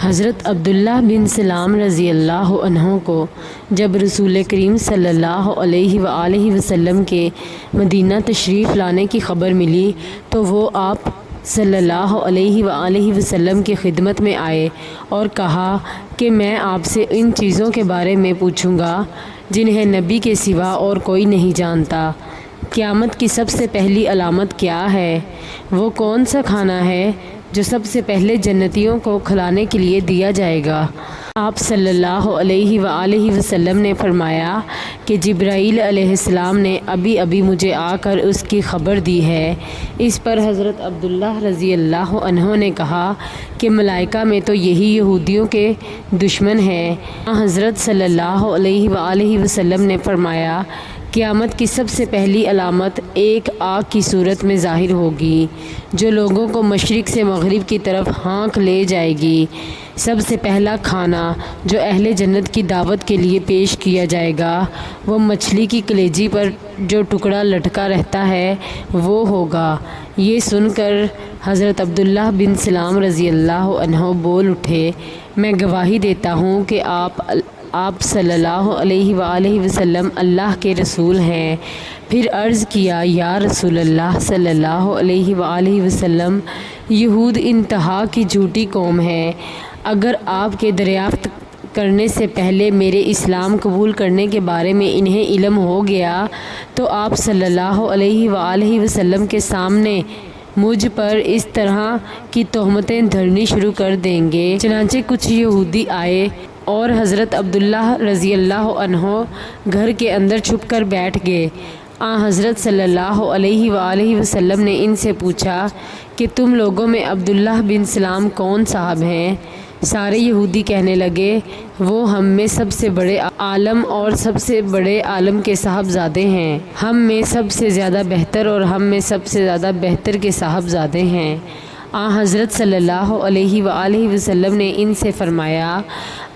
حضرت عبداللہ بن سلام رضی اللہ عنہ کو جب رسول کریم صلی اللہ علیہ وآلہ وسلم کے مدینہ تشریف لانے کی خبر ملی تو وہ آپ صلی اللہ علیہ وآلہ وسلم کی خدمت میں آئے اور کہا کہ میں آپ سے ان چیزوں کے بارے میں پوچھوں گا جنہیں نبی کے سوا اور کوئی نہیں جانتا۔ قیامت کی سب سے پہلی علامت کیا ہے؟ وہ کون سا کھانا ہے جو سب سے پہلے جنتیوں کو کھلانے کے لیے دیا جائے گا؟ آپ صلی اللہ علیہ وآلہ وسلم نے فرمایا کہ جبرائیل علیہ السلام نے ابھی مجھے آ کر اس کی خبر دی ہے۔ اس پر حضرت عبداللہ رضی اللہ عنہ نے کہا کہ ملائکہ میں تو یہی یہودیوں کے دشمن ہیں۔ حضرت صلی اللہ علیہ وآلہ وسلم نے فرمایا قیامت کی سب سے پہلی علامت ایک آگ کی صورت میں ظاہر ہوگی جو لوگوں کو مشرق سے مغرب کی طرف ہانک لے جائے گی۔ سب سے پہلا کھانا جو اہل جنت کی دعوت کے لیے پیش کیا جائے گا وہ مچھلی کی کلیجی پر جو ٹکڑا لٹکا رہتا ہے وہ ہوگا۔ یہ سن کر حضرت عبداللہ بن سلام رضی اللہ عنہ بول اٹھے، میں گواہی دیتا ہوں کہ آپ صلی اللہ علیہ وآلہ وسلم اللہ کے رسول ہیں۔ پھر عرض کیا یا رسول اللہ صلی اللہ علیہ وآلہ وسلم، یہود انتہا کی جھوٹی قوم ہے۔ اگر آپ کے دریافت کرنے سے پہلے میرے اسلام قبول کرنے کے بارے میں انہیں علم ہو گیا تو آپ صلی اللہ علیہ وآلہ وسلم کے سامنے مجھ پر اس طرح کی تہمتیں دھرنی شروع کر دیں گے۔ چنانچہ کچھ یہودی آئے اور حضرت عبداللہ رضی اللہ عنہ گھر کے اندر چھپ کر بیٹھ گئے۔ حضرت صلی اللہ علیہ وآلہ وسلم نے ان سے پوچھا کہ تم لوگوں میں عبداللہ بن سلام کون صاحب ہیں؟ سارے یہودی کہنے لگے وہ ہم میں سب سے بڑے عالم اور سب سے بڑے عالم کے صاحبزادے ہیں، ہم میں سب سے زیادہ بہتر اور ہم میں سب سے زیادہ بہتر کے صاحبزادے ہیں۔ حضرت صلی اللہ علیہ وآلہ وسلم نے ان سے فرمایا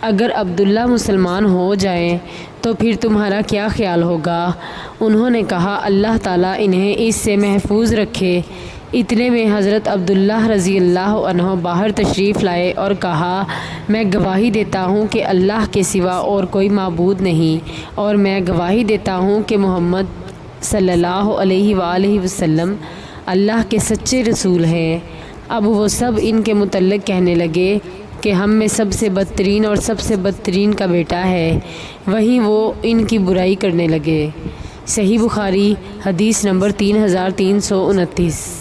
اگر عبداللہ مسلمان ہو جائیں تو پھر تمہارا کیا خیال ہوگا؟ انہوں نے کہا اللہ تعالیٰ انہیں اس سے محفوظ رکھے۔ اتنے میں حضرت عبداللہ رضی اللہ عنہ باہر تشریف لائے اور کہا میں گواہی دیتا ہوں کہ اللہ کے سوا اور کوئی معبود نہیں، اور میں گواہی دیتا ہوں کہ محمد صلی اللہ علیہ وآلہ وسلم اللہ کے سچے رسول ہیں۔ اب وہ سب ان کے متعلق کہنے لگے کہ ہم میں سب سے بدترین اور سب سے بدترین کا بیٹا ہے، وہیں وہ ان کی برائی کرنے لگے۔ صحیح بخاری حدیث نمبر 3329۔